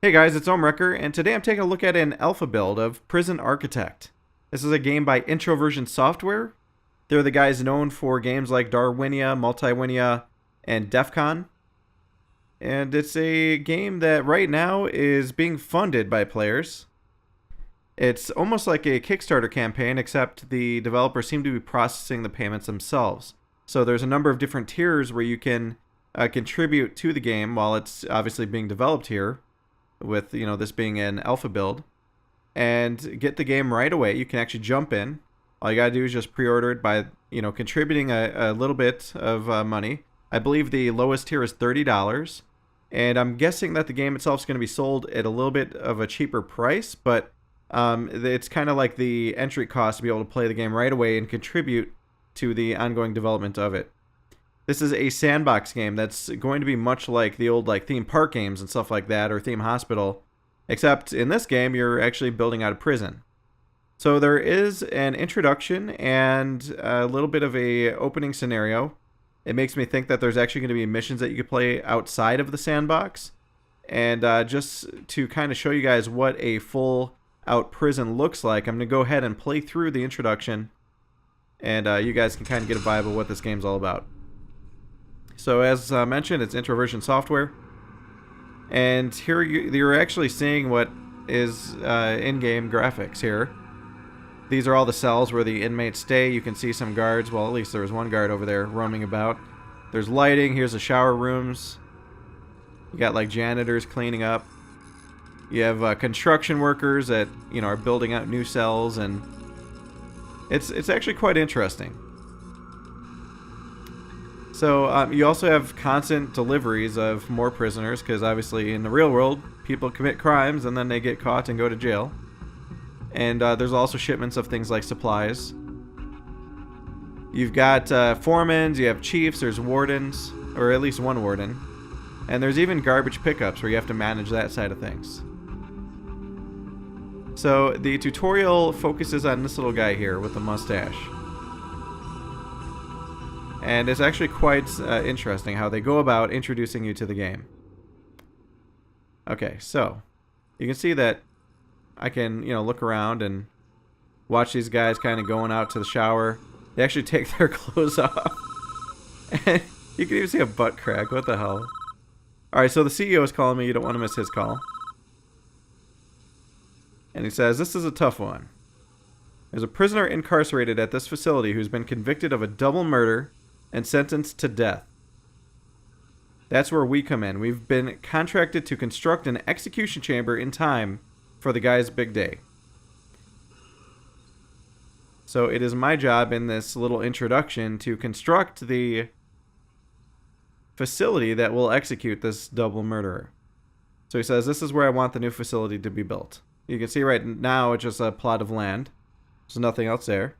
Hey guys, it's Ohmwrecker, and today I'm taking a look at an alpha build of Prison Architect. This is a game by Introversion Software. They're the guys known for games like Darwinia, Multiwinia, and Defcon. And it's a game that right now is being funded by players. It's almost like a Kickstarter campaign, except the developers seem to be processing the payments themselves. So there's a number of different tiers where you can contribute to the game while it's obviously being developed here, with this being an alpha build, and get the game right away. You can actually jump in. All you gotta do is just pre-order it by contributing a little bit of money. I believe the lowest tier is $30, and I'm guessing that the game itself is going to be sold at a little bit of a cheaper price, but it's kind of like the entry cost to be able to play the game right away and contribute to the ongoing development of it. This is a sandbox game that's going to be much like the old theme park games and stuff like that, or theme hospital, except in this game you're actually building out a prison. So there is an introduction and a little bit of a opening scenario. It makes me think that there's actually going to be missions that you could play outside of the sandbox. And just to kind of show you guys what a full out prison looks like, I'm going to go ahead and play through the introduction, and you guys can kind of get a vibe of what this game's all about. So as mentioned, it's Introversion Software, and here you're actually seeing what is in-game graphics here. These are all the cells where the inmates stay. You can see some guards. Well, at least there was one guard over there roaming about. There's lighting. Here's the shower rooms. You got janitors cleaning up. You have construction workers that are building out new cells, and it's actually quite interesting. So you also have constant deliveries of more prisoners, because obviously in the real world people commit crimes and then they get caught and go to jail. And there's also shipments of things like supplies. You've got foremans, you have chiefs, there's wardens, or at least one warden. And there's even garbage pickups where you have to manage that side of things. So the tutorial focuses on this little guy here with the mustache. And it's actually quite interesting how they go about introducing you to the game. Okay, so you can see that I can, look around and watch these guys kind of going out to the shower. They actually take their clothes off. And you can even see a butt crack. What the hell? Alright, so the CEO is calling me. You don't want to miss his call. And he says, "This is a tough one. There's a prisoner incarcerated at this facility who's been convicted of a double murder and sentenced to death. That's where we come in. We've been contracted to construct an execution chamber in time for the guy's big day. So it is my job in this little introduction to construct the facility that will execute this double murderer." So he says, "This is where I want the new facility to be built." You can see right now it's just a plot of land. There's nothing else there.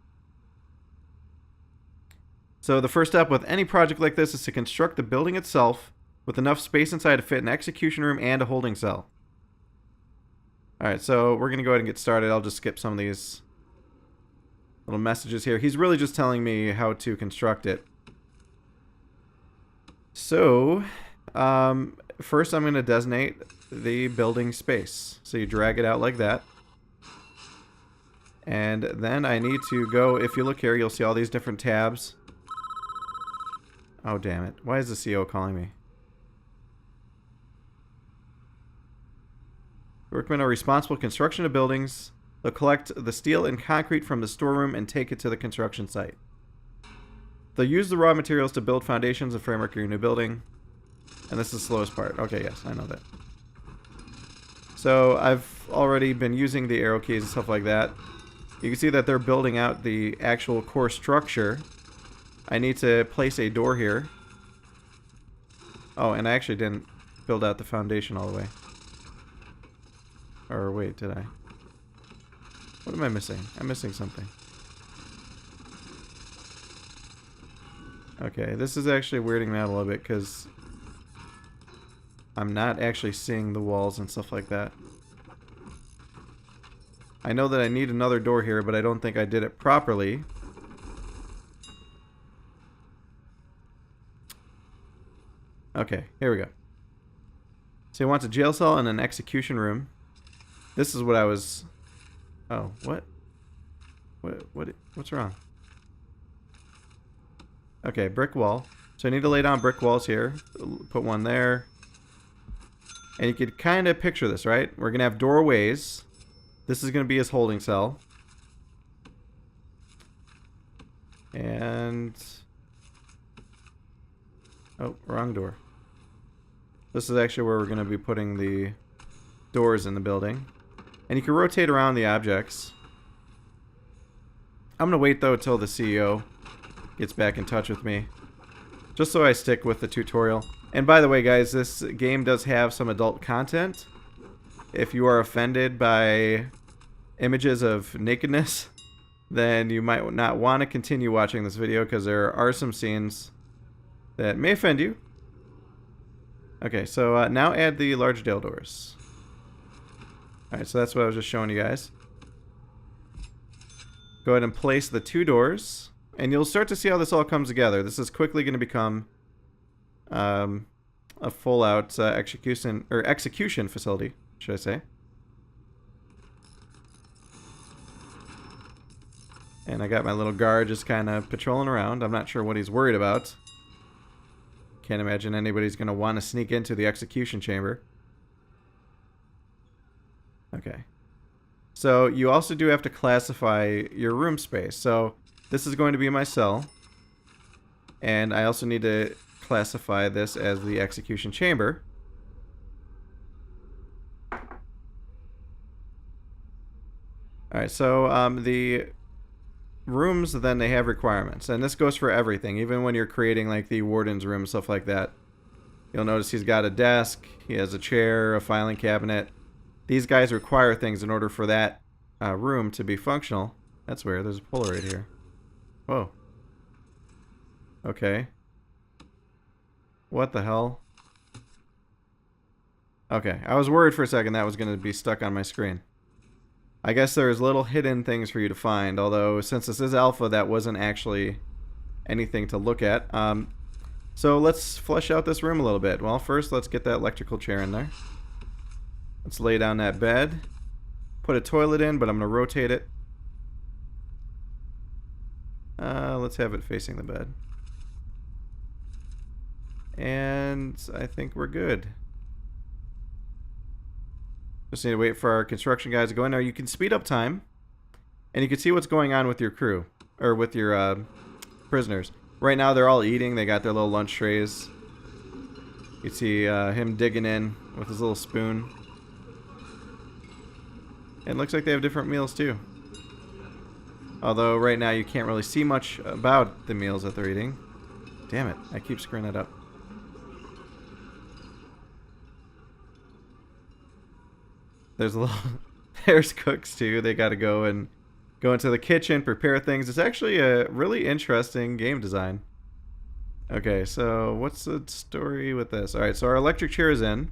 So the first step with any project like this is to construct the building itself with enough space inside to fit an execution room and a holding cell. Alright, so we're going to go ahead and get started. I'll just skip some of these little messages here. He's really just telling me how to construct it. So, first I'm going to designate the building space. So you drag it out like that. And then I need to go, if you look here, you'll see all these different tabs. Oh, damn it. Why is the CEO calling me? Workmen are responsible for construction of buildings. They'll collect the steel and concrete from the storeroom and take it to the construction site. They'll use the raw materials to build foundations and framework of your new building. And this is the slowest part. Okay, yes, I know that. So I've already been using the arrow keys and stuff like that. You can see that they're building out the actual core structure. I need to place a door here. Oh, and I actually didn't build out the foundation all the way. Or wait, did I? What am I missing? I'm missing something. Okay, this is actually weirding me out a little bit because I'm not actually seeing the walls and stuff like that. I know that I need another door here, but I don't think I did it properly. Okay, here we go. So he wants a jail cell and an execution room. This is what I was... Oh, what? What's wrong? Okay, brick wall. So I need to lay down brick walls here. Put one there. And you could kind of picture this, right? We're going to have doorways. This is going to be his holding cell. And... Oh, wrong door. This is actually where we're going to be putting the doors in the building. And you can rotate around the objects. I'm going to wait, though, until the CEO gets back in touch with me. Just so I stick with the tutorial. And by the way, guys, this game does have some adult content. If you are offended by images of nakedness, then you might not want to continue watching this video, because there are some scenes that may offend you. Okay, so now add the large jail doors. Alright, so that's what I was just showing you guys. Go ahead and place the 2 doors, and you'll start to see how this all comes together. This is quickly going to become a full-out execution facility, should I say. And I got my little guard just kind of patrolling around. I'm not sure what he's worried about. Can't imagine anybody's going to want to sneak into the execution chamber. Okay. So you also do have to classify your room space. So this is going to be my cell. And I also need to classify this as the execution chamber. Alright, so the rooms, then they have requirements. And this goes for everything, even when you're creating like the warden's room, stuff like that. You'll notice he's got a desk, he has a chair, a filing cabinet. These guys require things in order for that room to be functional. That's weird. There's a Polaroid here. Whoa. Okay. What the hell? Okay, I was worried for a second that was going to be stuck on my screen. I guess there's little hidden things for you to find, although since this is alpha, that wasn't actually anything to look at. So let's flesh out this room a little bit. Well, first let's get that electrical chair in there. Let's lay down that bed. Put a toilet in, but I'm going to rotate it. Let's have it facing the bed. And I think we're good. Just need to wait for our construction guys to go in there. You can speed up time, and you can see what's going on with your crew, or with your prisoners. Right now they're all eating. They got their little lunch trays. You can see him digging in with his little spoon. And it looks like they have different meals too. Although right now you can't really see much about the meals that they're eating. Damn it, I keep screwing that up. There's a little... There's cooks too. They got to go into the kitchen, prepare things. It's actually a really interesting game design. Okay, so what's the story with this? Alright, so our electric chair is in.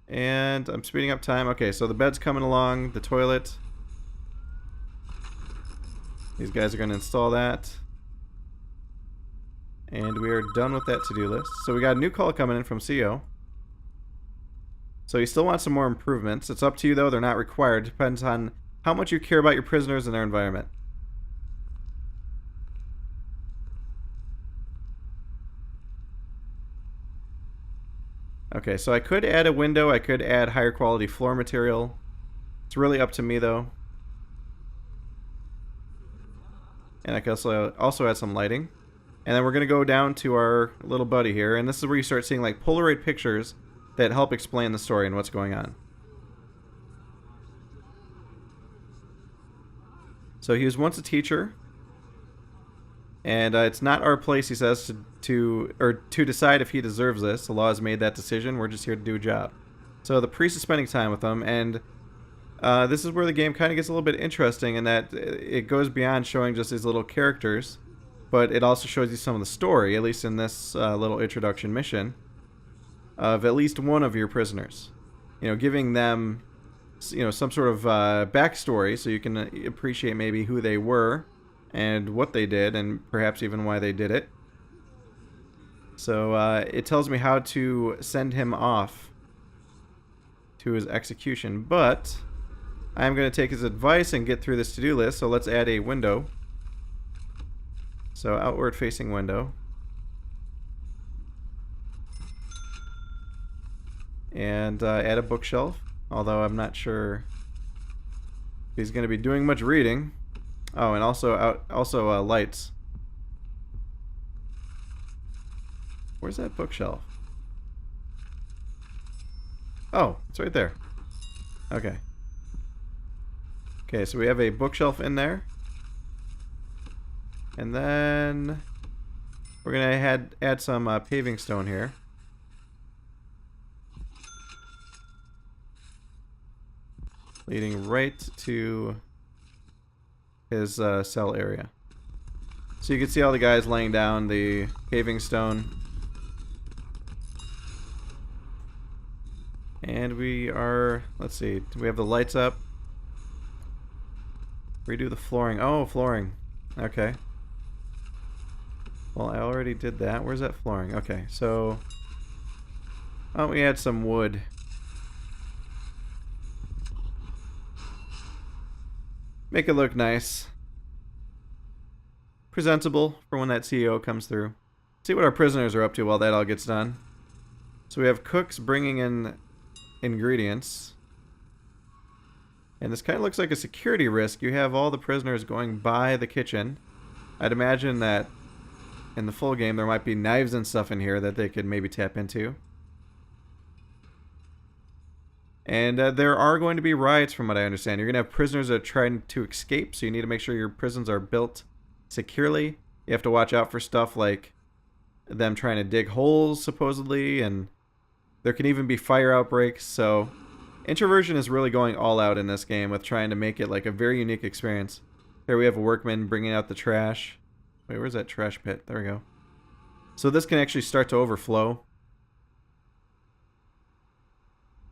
And I'm speeding up time. Okay, so the bed's coming along, the toilet. These guys are going to install that. And we are done with that to-do list. So we got a new call coming in from CEO. So you still want some more improvements. It's up to you, though. They're not required. Depends on how much you care about your prisoners and their environment. Okay, so I could add a window. I could add higher quality floor material. It's really up to me, though. And I can also add some lighting. And then we're going to go down to our little buddy here. And this is where you start seeing like Polaroid pictures that help explain the story and what's going on. So he was once a teacher. And it's not our place, he says, to decide if he deserves this. The law has made that decision. We're just here to do a job. So the priest is spending time with him, and this is where the game kind of gets a little bit interesting in that it goes beyond showing just these little characters, but it also shows you some of the story, at least in this little introduction mission, of at least one of your prisoners. You know, giving them, you know, some sort of backstory so you can appreciate maybe who they were and what they did, and perhaps even why they did it. So it tells me how to send him off to his execution, but I'm going to take his advice and get through this to-do list. So let's add a window. So outward facing window. And add a bookshelf, although I'm not sure if he's going to be doing much reading. Oh, and also lights. Where's that bookshelf? Oh, it's right there. Okay. Okay, so we have a bookshelf in there. And then we're going to add some paving stone here. Leading right to his cell area. So you can see all the guys laying down the paving stone. And we are, let's see, we have the lights up. Redo the flooring. Oh, flooring. Okay. Well, I already did that. Where's that flooring? Okay, so... oh, we had some wood. Make it look nice. Presentable for when that CEO comes through. See what our prisoners are up to while that all gets done. So we have cooks bringing in ingredients. And this kind of looks like a security risk. You have all the prisoners going by the kitchen. I'd imagine that in the full game there might be knives and stuff in here that they could maybe tap into. And there are going to be riots from what I understand. You're going to have prisoners that are trying to escape, so you need to make sure your prisons are built securely. You have to watch out for stuff like them trying to dig holes, supposedly, and there can even be fire outbreaks. So Introversion is really going all out in this game with trying to make it like a very unique experience. Here we have a workman bringing out the trash. Wait, where's that trash pit? There we go. So this can actually start to overflow.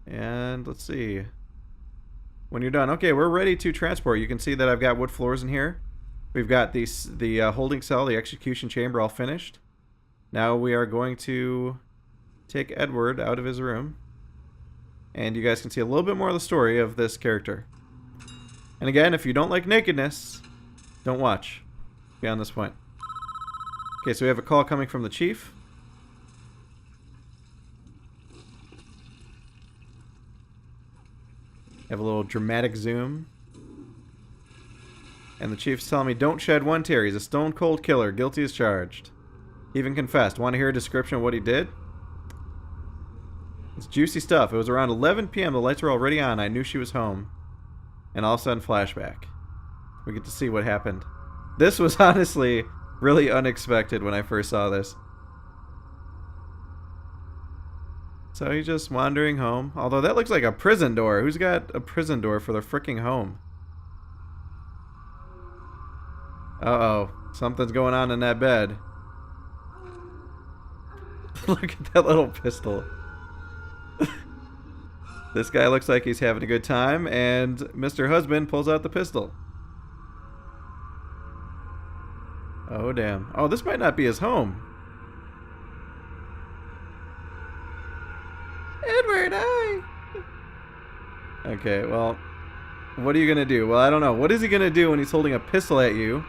And let's see. When you're done, okay, we're ready to transport. You can see that I've got wood floors in here. We've got the holding cell, the execution chamber all finished. Now we are going to take Edward out of his room. And you guys can see a little bit more of the story of this character. And again, if you don't like nakedness, don't watch beyond this point. Okay, so we have a call coming from the chief. Have a little dramatic zoom. And the chief's telling me, don't shed one tear. He's a stone cold killer. Guilty as charged. He even confessed. Want to hear a description of what he did? It's juicy stuff. It was around 11 p.m. The lights were already on. I knew she was home. And all of a sudden, flashback. We get to see what happened. This was honestly really unexpected when I first saw this. So he's just wandering home. Although that looks like a prison door. Who's got a prison door for their fricking home? Uh-oh. Something's going on in that bed. Look at that little pistol. This guy looks like he's having a good time, and Mr. Husband pulls out the pistol. Oh, damn. Oh, this might not be his home. Edward, hi! Okay, well, what are you gonna do? Well, I don't know. What is he gonna do when he's holding a pistol at you?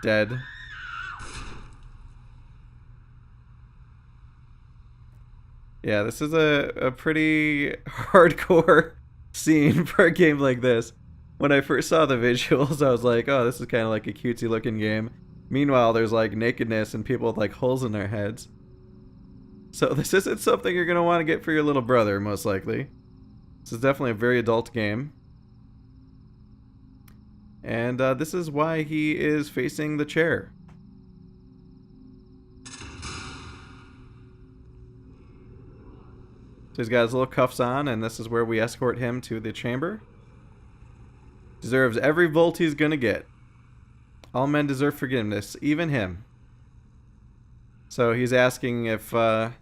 Dead. Yeah, this is a pretty hardcore scene for a game like this. When I first saw the visuals, I was like, oh, this is kind of like a cutesy looking game. Meanwhile, there's like nakedness and people with like holes in their heads. So this isn't something you're going to want to get for your little brother, most likely. This is definitely a very adult game. And this is why he is facing the chair. So he's got his little cuffs on, and this is where we escort him to the chamber. Deserves every volt he's gonna get. All men deserve forgiveness, even him. So he's asking if I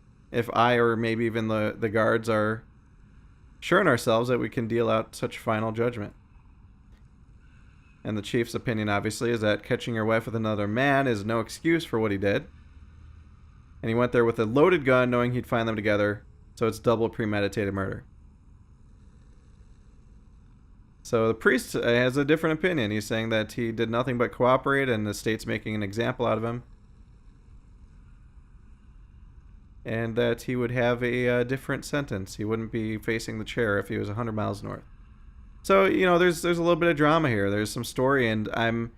or maybe even the guards are sure in ourselves that we can deal out such final judgment. And the chief's opinion, obviously, is that catching your wife with another man is no excuse for what he did. And he went there with a loaded gun, knowing he'd find them together, so it's double premeditated murder. So the priest has a different opinion. He's saying that he did nothing but cooperate, and the state's making an example out of him. And that he would have a different sentence. He wouldn't be facing the chair if he was 100 miles north. So, you know, there's a little bit of drama here. There's some story, and I'm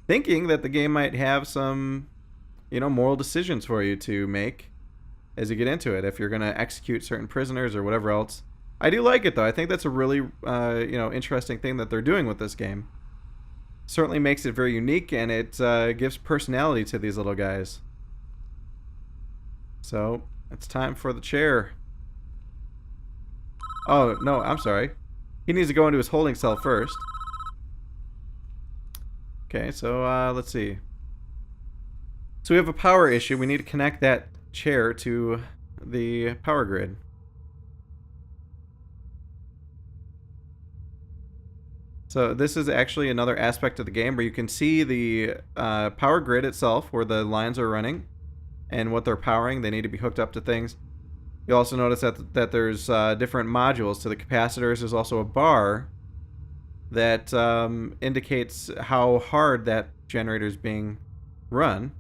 thinking that the game might have some, you know, moral decisions for you to make as you get into it, if you're going to execute certain prisoners or whatever else. I do like it, though. I think that's a really, you know, interesting thing that they're doing with this game. Certainly makes it very unique, and it gives personality to these little guys. So, it's time for the chair. Oh, no, I'm sorry. He needs to go into his holding cell first. Okay, so let's see. So we have a power issue. We need to connect that chair to the power grid. So this is actually another aspect of the game where you can see the power grid itself, where the lines are running and what they're powering. They need to be hooked up to things. You also notice that there's different modules to the capacitors. There's also a bar that indicates how hard that generator is being run.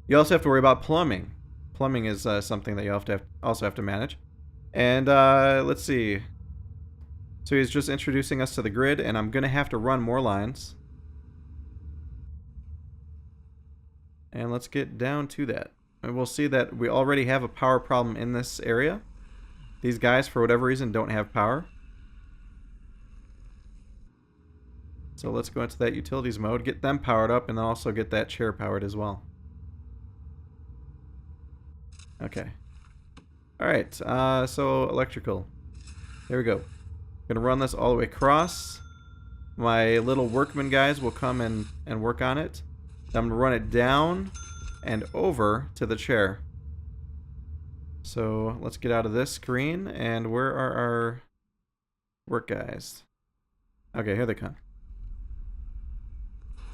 You also have to worry about plumbing. Plumbing is something that you also have to manage. And let's see. So he's just introducing us to the grid, and I'm going to have to run more lines. And let's get down to that. And we'll see that we already have a power problem in this area. These guys, for whatever reason, don't have power. So let's go into that utilities mode, get them powered up, and then also get that chair powered as well. Okay. Alright, so electrical. There we go. Gonna run this all the way across. My little workman guys will come and work on it. I'm gonna run it down and over to the chair. So let's get out of this screen, and where are our work guys? Okay, here they come.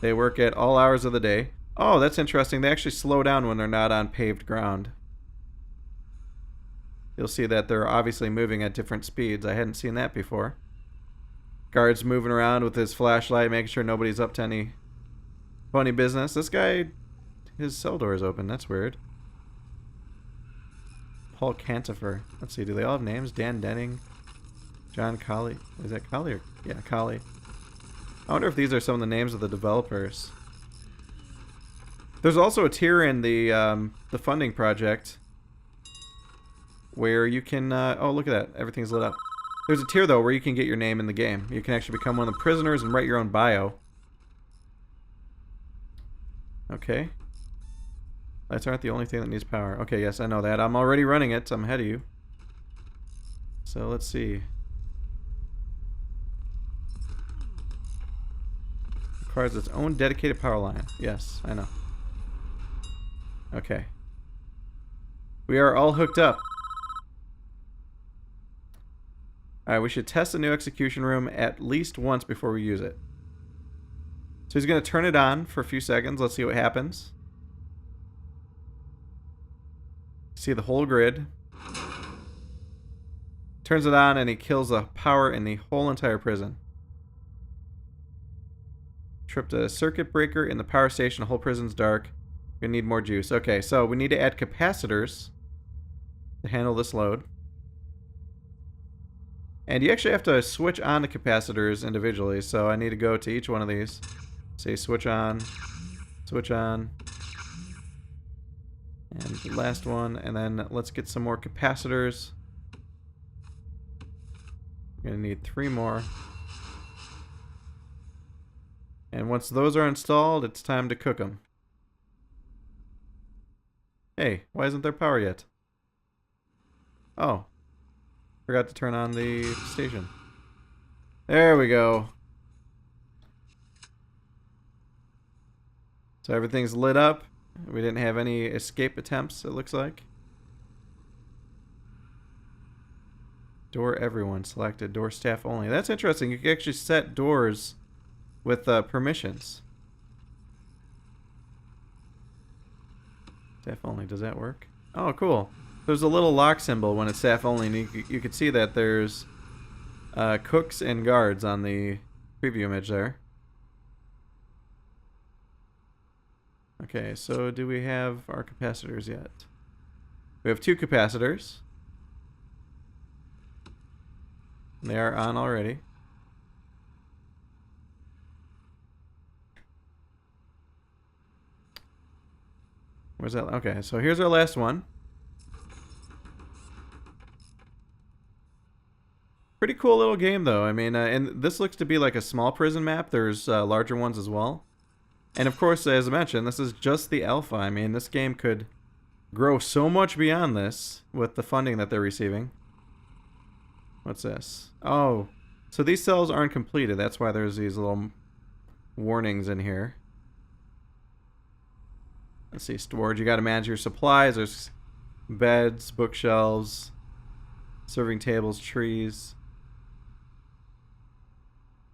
They work at all hours of the day. Oh, that's interesting. They actually slow down when they're not on paved ground. You'll see that they're obviously moving at different speeds. I hadn't seen that before. Guard's moving around with his flashlight, making sure nobody's up to any funny business. This guy, his cell door is open. That's weird. Paul Cantifer. Let's see, do they all have names? Dan Denning, John Colley. Is that Colley? Yeah, Colley. I wonder if these are some of the names of the developers. There's also a tier in the funding project where you can... oh, look at that. Everything's lit up. There's a tier, though, where you can get your name in the game. You can actually become one of the prisoners and write your own bio. Okay. Lights aren't the only thing that needs power. Okay, yes, I know that. I'm already running it. I'm ahead of you. So, let's see. Requires its own dedicated power line. Yes, I know. Okay. We are all hooked up. Alright, we should test the new execution room at least once before we use it. So he's going to turn it on for a few seconds. Let's see what happens. See the whole grid. Turns it on and he kills the power in the whole entire prison. Tripped a circuit breaker in the power station. The whole prison's dark. We need more juice. Okay, so we need to add capacitors to handle this load. And you actually have to switch on the capacitors individually, so I need to go to each one of these. Say switch on, and the last one, and then let's get some more capacitors. We're gonna need 3 more. And once those are installed, it's time to cook them. Hey, why isn't there power yet? Oh. Forgot to turn on the station. There we go. So everything's lit up. We didn't have any escape attempts, it looks like. Door everyone selected. Door staff only. That's interesting. You can actually set doors with permissions. Staff only. Does that work? Oh, cool. There's a little lock symbol when it's staff only, and you can see that there's cooks and guards on the preview image there. Okay, so do we have our capacitors yet? We have 2 capacitors. They are on already. Where's that? Okay, so here's our last one. Pretty cool little game, though. I mean, and this looks to be like a small prison map. There's larger ones as well. And of course, as I mentioned, this is just the alpha. I mean, this game could grow so much beyond this with the funding that they're receiving. What's this? Oh, so these cells aren't completed. That's why there's these little warnings in here. Let's see, storage. You got to manage your supplies. There's beds, bookshelves, serving tables, trees.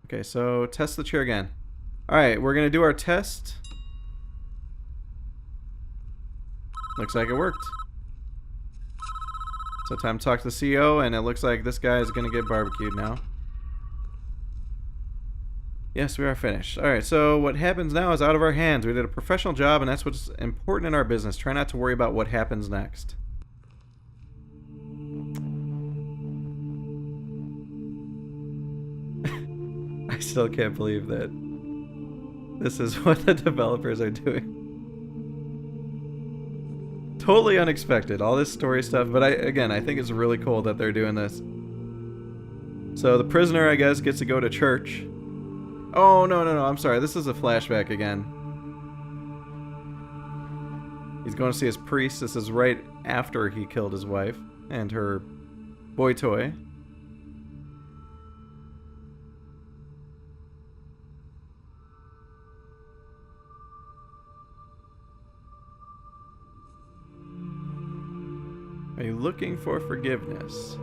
Okay, so test the chair again. Alright, we're going to do our test. Looks like it worked. So time to talk to the CEO, and it looks like this guy is going to get barbecued now. Yes, we are finished. Alright, so what happens now is out of our hands. We did a professional job, and that's what's important in our business. Try not to worry about what happens next. I still can't believe that this is what the developers are doing. Totally unexpected, all this story stuff, but I think it's really cool that they're doing this. So the prisoner, I guess, gets to go to church. Oh, no, I'm sorry. This is a flashback again. He's going to see his priest. This is right after he killed his wife and her boy toy. Are you looking for forgiveness?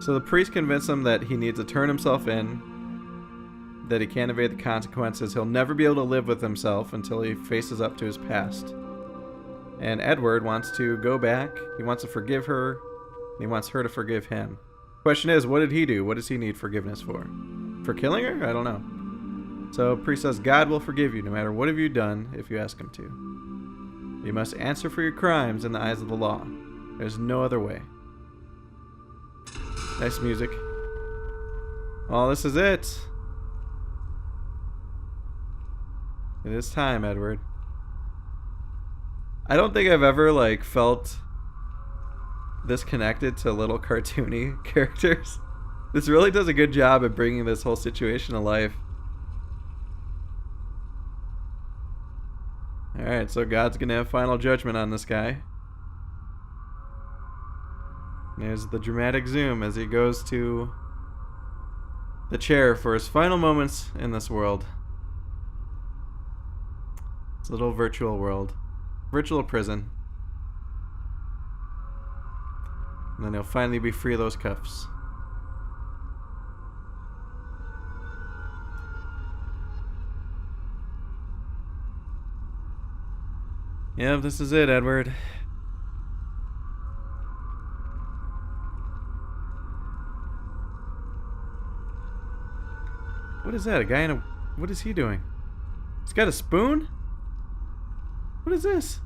So the priest convinced him that he needs to turn himself in, that he can't evade the consequences. He'll never be able to live with himself until he faces up to his past. And Edward wants to go back. He wants to forgive her. He wants her to forgive him. Question is, what did he do? What does he need forgiveness for? For killing her? I don't know. So priest says, God will forgive you no matter what have you done if you ask him to. You must answer for your crimes in the eyes of the law. There's no other way. Nice music. Well, this is it. It is time, Edward. I don't think I've ever, like, felt this connected to little cartoony characters. This really does a good job at bringing this whole situation to life. Alright, so God's gonna have final judgment on this guy. There's the dramatic zoom as he goes to the chair for his final moments in this world. This little virtual world. Virtual prison. And then he'll finally be free of those cuffs. Yeah, this is it, Edward. What is that? A guy in a... What is he doing? He's got a spoon? What is this?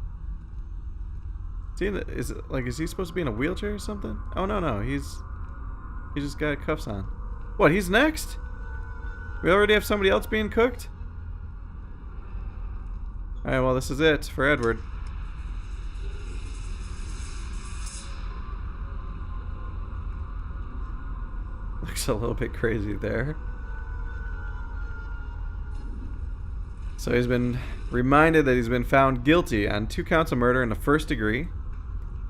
Is he in the... Is it, like, is he supposed to be in a wheelchair or something? Oh, no. He just got cuffs on. What, he's next? We already have somebody else being cooked? Alright, well, this is it for Edward. Looks a little bit crazy there. So he's been reminded that he's been found guilty on 2 counts of murder in the 1st degree.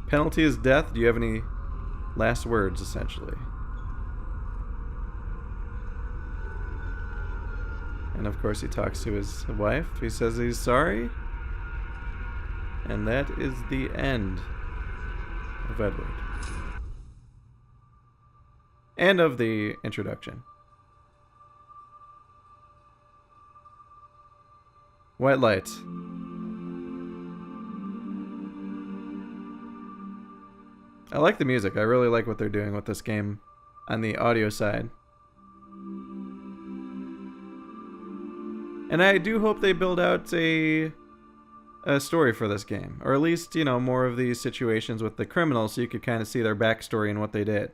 Penalty is death. Do you have any last words, essentially? And of course he talks to his wife. He says he's sorry. And that is the end. of Edward. End of the introduction. White light. I like the music. I really like what they're doing with this game on the audio side. And I do hope they build out a story for this game. Or at least, you know, more of these situations with the criminals so you could kind of see their backstory and what they did.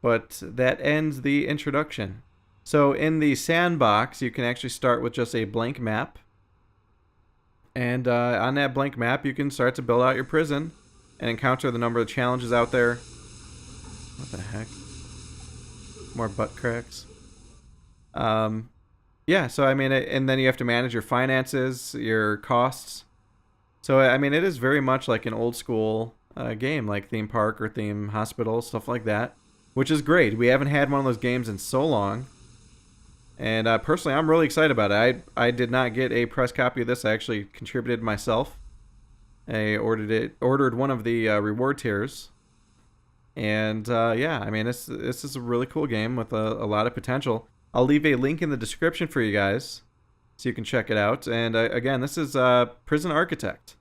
But that ends the introduction. So in the sandbox, you can actually start with just a blank map. And on that blank map, you can start to build out your prison and encounter the number of challenges out there. What the heck? More butt cracks. Yeah, so I mean, and then you have to manage your finances, your costs. So I mean, it is very much like an old school game, like Theme Park or Theme Hospital, stuff like that, which is great. We haven't had one of those games in so long. And personally, I'm really excited about it. I did not get a press copy of this. I actually contributed myself. I ordered one of the reward tiers. And yeah, I mean, this is a really cool game with a lot of potential. I'll leave a link in the description for you guys so you can check it out. And again, this is Prison Architect.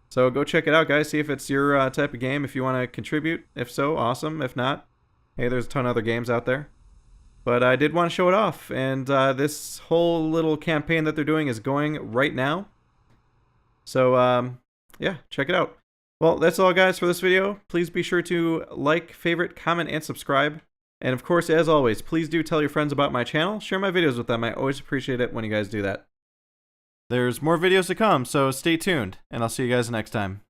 So go check it out, guys. See if it's your type of game. If you want to contribute, if so, awesome. If not, hey, there's a ton of other games out there. But I did want to show it off. And this whole little campaign that they're doing is going right now. So yeah, check it out. Well, that's all, guys, for this video. Please be sure to like, favorite, comment, and subscribe. And of course, as always, please do tell your friends about my channel. Share my videos with them. I always appreciate it when you guys do that. There's more videos to come, so stay tuned, and I'll see you guys next time.